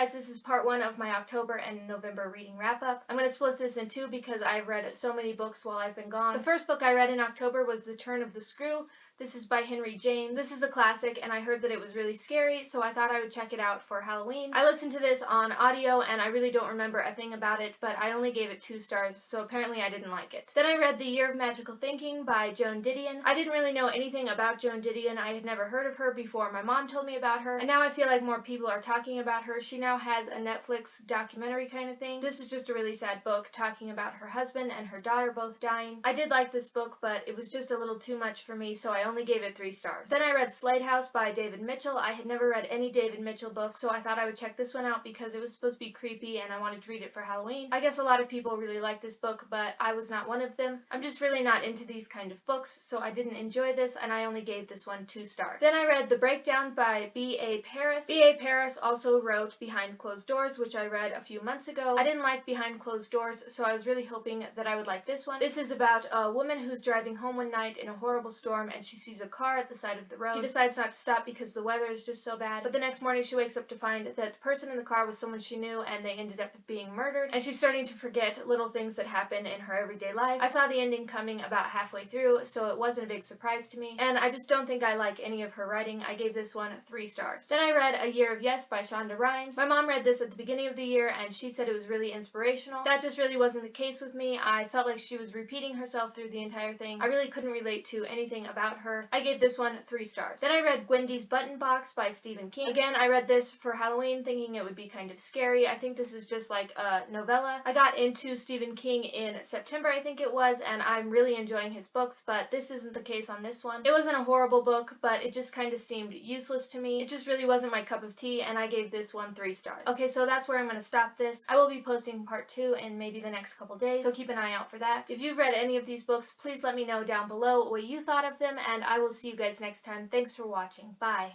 guys, this is part 1 of my October and November reading wrap-up. I'm going to split this in two because I've read so many books while I've been gone. The first book I read in October was The Turn of the Screw. This is by Henry James. This is a classic, and I heard that it was really scary, so I thought I would check it out for Halloween. I listened to this on audio, and I really don't remember a thing about it, but I only gave it 2 stars, so apparently I didn't like it. Then I read The Year of Magical Thinking by Joan Didion. I didn't really know anything about Joan Didion. I had never heard of her before my mom told me about her, and now I feel like more people are talking about her. She now has a Netflix documentary kind of thing. This is just a really sad book talking about her husband and her daughter both dying. I did like this book, but it was just a little too much for me, so I only gave it 3 stars. Then I read Lighthouse by David Mitchell. I had never read any David Mitchell books, so I thought I would check this one out because it was supposed to be creepy and I wanted to read it for Halloween. I guess a lot of people really like this book, but I was not one of them. I'm just really not into these kind of books, so I didn't enjoy this, and I only gave this one 2 stars. Then I read The Breakdown by B.A. Paris. B.A. Paris also wrote Behind Closed Doors, which I read a few months ago. I didn't like Behind Closed Doors, so I was really hoping that I would like this one. This is about a woman who's driving home one night in a horrible storm, and she sees a car at the side of the road. She decides not to stop because the weather is just so bad, but the next morning she wakes up to find that the person in the car was someone she knew, and they ended up being murdered, and she's starting to forget little things that happen in her everyday life. I saw the ending coming about halfway through, so it wasn't a big surprise to me, and I just don't think I like any of her writing. I gave this one 3 stars. Then I read A Year of Yes by Shonda Rhimes. My mom read this at the beginning of the year, and she said it was really inspirational. That just really wasn't the case with me. I felt like she was repeating herself through the entire thing. I really couldn't relate to anything about her. I gave this one 3 stars. Then I read Wendys Button Box by Stephen King. Again, I read this for Halloween thinking it would be kind of scary. I think this is just like a novella. I got into Stephen King in September, I think it was, and I'm really enjoying his books, but this isn't the case on this one. It wasn't a horrible book, but it just kind of seemed useless to me. It just really wasn't my cup of tea, and I gave this one 3 stars. Okay, so that's where I'm going to stop this. I will be posting part 2 in maybe the next couple days, so keep an eye out for that. If you've read any of these books, please let me know down below what you thought of them, and I will see you guys next time. Thanks for watching. Bye.